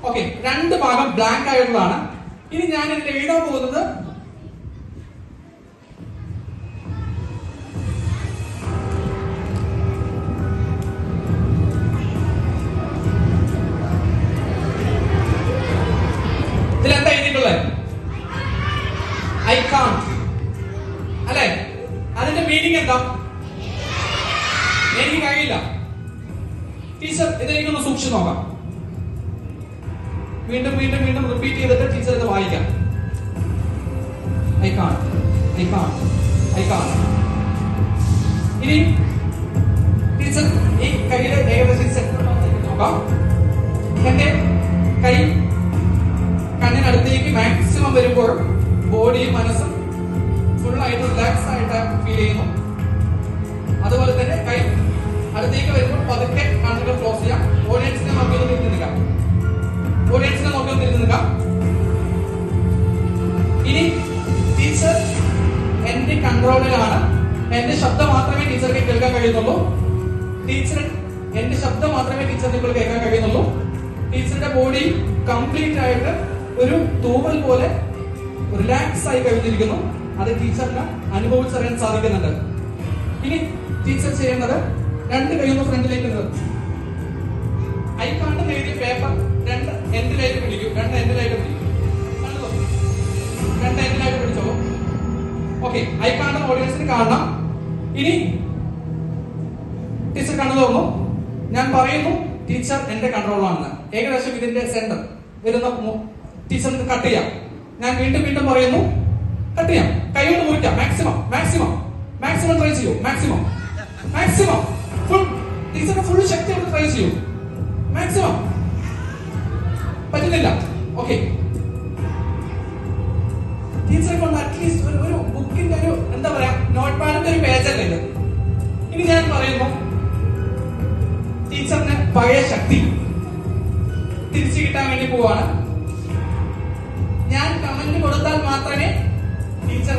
Okay, രണ്ട് ഭാഗം blank ആയിട്ടുള്ളതാണ്. ഇനി ഞാൻ ഇതിൽ എഴുതാൻ പോകുന്നത് ഇതിലെന്താ എഴുതിയിട്ടുള്ളത്? ഐ കാൺട്ട് അല്ലെ? അതിന്റെ മീനിങ് എന്താ? എനിക്ക് കഴിയില്ല. ടീച്ചർ ഇതെനിക്കൊന്ന് സൂക്ഷിച്ചു നോക്കാം. വീണ്ടും വീണ്ടും വീണ്ടും റിപ്പീറ്റ് ചെയ്തിട്ട് ടീച്ചർ ഇത് വായിക്കാം. I can't, I can't, I can't. ഇനി ടീച്ചർ ഈ കൈയുടെ ഏകദേശം സെന്റർ നോക്കാം. എന്റെ കൈ കണ്ണിനടുത്തേക്ക് മാക്സിമം വരുമ്പോൾ ബോഡിയും മനസ്സും ഫുള്ളായിട്ട് റിലാക്സ് ആയിട്ട് ഫീൽ ചെയ്യുന്നു. അതുപോലെ തന്നെ കൈ അടുത്തേക്ക് വരുമ്പോൾ പതുക്കെ കണ്ണുകൾ ക്ലോസ് ചെയ്യാം. ഓഡിയൻസിനെ നോക്കിയൊന്ന് തിരിഞ്ഞു നിൽക്കാം. ഓഡിയൻസിനെ നോക്കിയൊന്ന് തിരിഞ്ഞു നിൽക്കാം. ഇനി ടീച്ചർ എന്റെ കൺട്രോളിലാണ്. എന്റെ ശബ്ദം മാത്രമേ ടീച്ചർക്ക് കേൾക്കാൻ കഴിയുന്നുള്ളൂ. എന്റെ ശബ്ദം മാത്രമേ ടീച്ചറിന് ഇപ്പോൾ കേൾക്കാൻ കഴിയുന്നുള്ളൂ. ടീച്ചറുടെ ബോഡി കംപ്ലീറ്റ് ആയിട്ട് ഒരു തൂവൽ പോലെ റിലാക്സ് ആയി കഴിഞ്ഞിരിക്കുന്നു. അത് ടീച്ചറിന് അനുഭവിച്ചറിയാൻ സാധിക്കുന്നുണ്ട്. ഇനി ടീച്ചർ ചെയ്യുന്നത് രണ്ട് കൈയൊന്ന് ഫ്രണ്ടിലേക്ക് നിർത്തും. ഐ കാൺട്ട് എഴുതിയ പേപ്പർ രണ്ട് എൻഡിലായിട്ട് പിടിക്കും. രണ്ട് എൻഡിലായിട്ട് പിടിക്കും. രണ്ട് എൻഡിലായിട്ട് പിടിച്ചോളൂ. ഓക്കെ, ഐ കാൺട്ട് ഓഡിയൻസിന് കാണണം. ഇനി ടീച്ചർ കണ്ണു തുറന്നു. ഞാൻ പറയുന്നു ടീച്ചർ എന്റെ കൺട്രോളാണെന്ന്. ഏകദേശം ഇതിന്റെ സെന്റർ വരുന്ന ടീച്ചറിന് കട്ട് ചെയ്യാം. ഞാൻ വീണ്ടും വീണ്ടും പറയുന്നു കട്ട് ചെയ്യാം. കൈകൊണ്ട് മുറിക്കാം. മാക്സിമം മാക്സിമം മാക്സിമം ട്രൈ ചെയ്യൂ. മാക്സിമം മാക്സിമം ഫുൾ ടീച്ചറിന്റെ ഫുൾ ശക്തി കൊണ്ട് ട്രൈ ചെയ്യൂ. മാക്സിമം. പറ്റുന്നില്ല. ഓക്കെ, ടീച്ചറെ കൊണ്ട് അറ്റ്ലീസ്റ്റ് ഒരു ബുക്കിന്റെ ഒരു എന്താ പറയാ നോട്ട് പാഡിന്റെ ഒരു പേജല്ലേ ഇത്. ഇനി ഞാൻ പറയുന്നു ടീച്ചറിന് പഴയ ശക്തി തിരിച്ചു കിട്ടാൻ വേണ്ടി പോവാണ്. ഞാൻ കമന്റ് കൊടുത്താൽ മാത്രമേ ടീച്ചർ